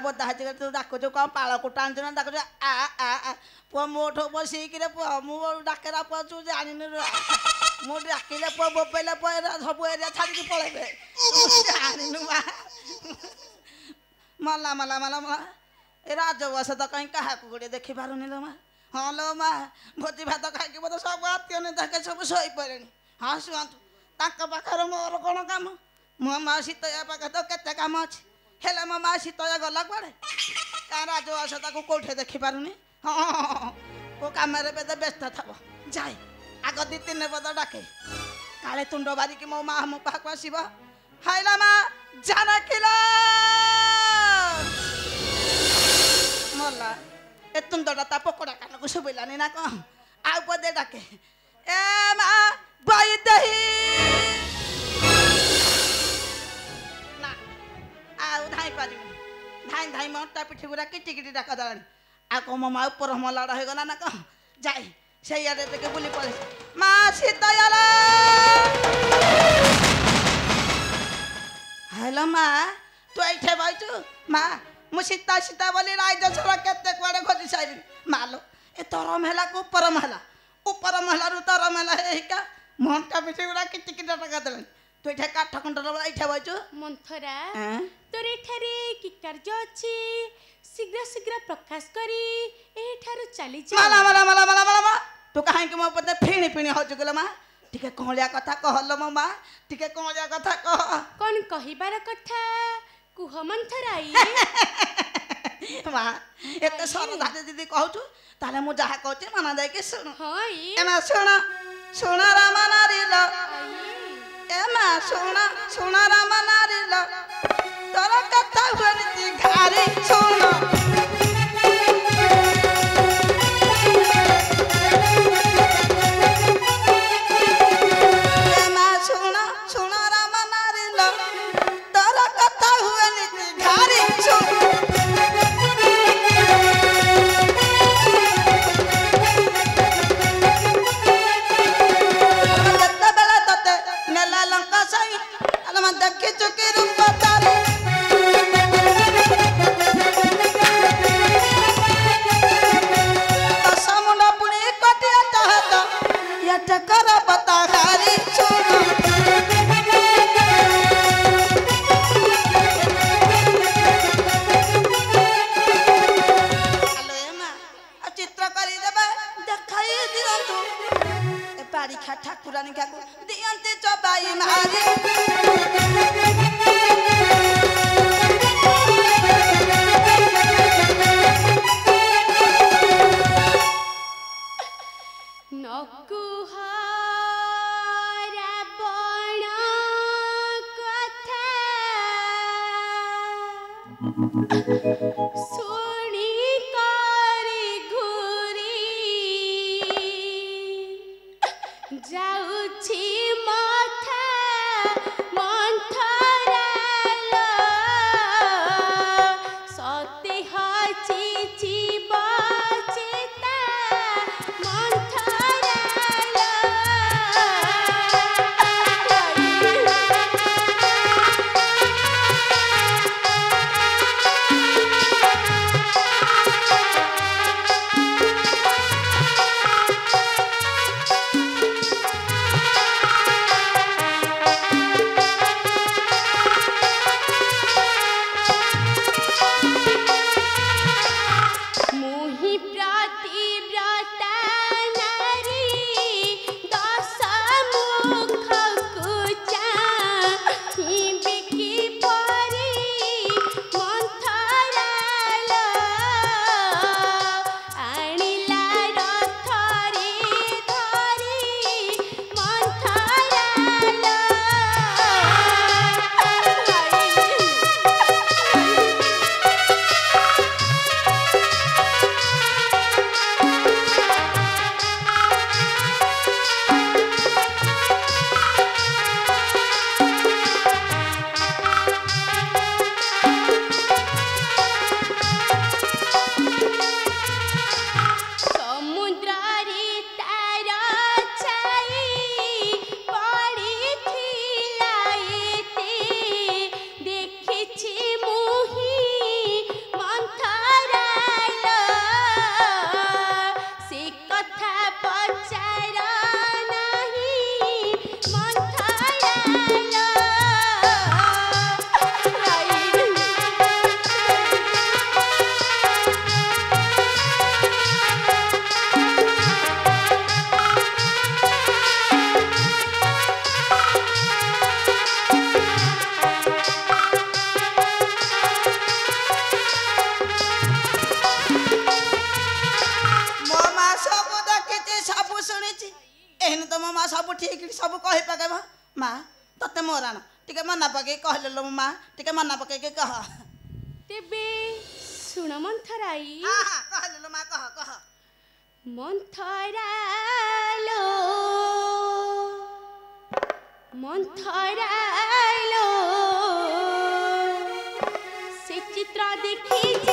बोधा हाजी तू डाकुଛୁ कौन पाल को टाणुଛୁ ना डाकुଛୁ आ आ आ पुआ मोठो बसिकिरे पुआ मु डाकेरा पुआ तू जानिनु मु डाकिले पुआ बोपेले पुआ सब एरिया छाड़ी पळेबे जानिनु मा मला मला मला मला ए राजवास तो कहीं कहा को गोटे देखि पारुनी लो मा हाँ लो मा भोजी भात खाइके बोध सब आत्मीय नेता सब शोई पड़े हाँ शुणु ताक पाखर मोर कौन काम मो माँ शीतया पाखे तो केते काम अच्छे हेले मो माँ शीतया गला कुआड़े क्या राजवास ताको कौटे देखि पारुनी हाँ को कम व्यस्त थब जाए आग दी तीन पद डाके काले तुंड बारिकी मो माँ मो पाक आसब हाइला माँ जानकिला मरला ए तुंडटा ता पकोड़ा कान को शुभिलानी ना कौन आउ पदे डाके ए माँ बई दही ना आउ धाई पारि धाई धाई मोटा पिठी गुरा किटी किटी डाक दलानी आ को मो माँ ऊपर मलाड़ा हो गला ना कौन जाए से यारे देखे बुली पड़े माँ सीतायाला हेलो माँ तू ऐठे बैठू माँ मु सीता सीता बोली राज छोड़ा केते कुआड़े खोजी साइली मालो ए तोर महला को ऊपर महला रु तोर महला हे का मोंटा पिठी गुरा किटी किटी टका दलन तू एठे काठ कंटर ऐठे बैठू मंथरा तोर एठारे की कार्य अछि शीघ्र शीघ्र प्रकाश करी एठारु चली जा माला माला माला माला माला तू काहे कि मो पते फिणी फिणी हो चुगला माँ टिके कोहलिया कथा कहलो मो माँ टिके कोहलिया कथा कह कौन कहिबार कथा कुह मंथराई माँ एते सरधा दीदी कहूछु ताले मु जहा कहूची माना जाय के सुन हाय ए माँ सुन राम नारी लो ए माँ सुन राम नारी लो तोर कथा हुए घारी सुन मो माँ सब ठीक सब कही पकेब माँ तते मोराण टिके मना पके कहले लो मो माँ टिके मना पके के कह तेबे सुण मंथराई हां हां कहले लो माँ कह कह मंथरालो मंथरालो से चित्र देखी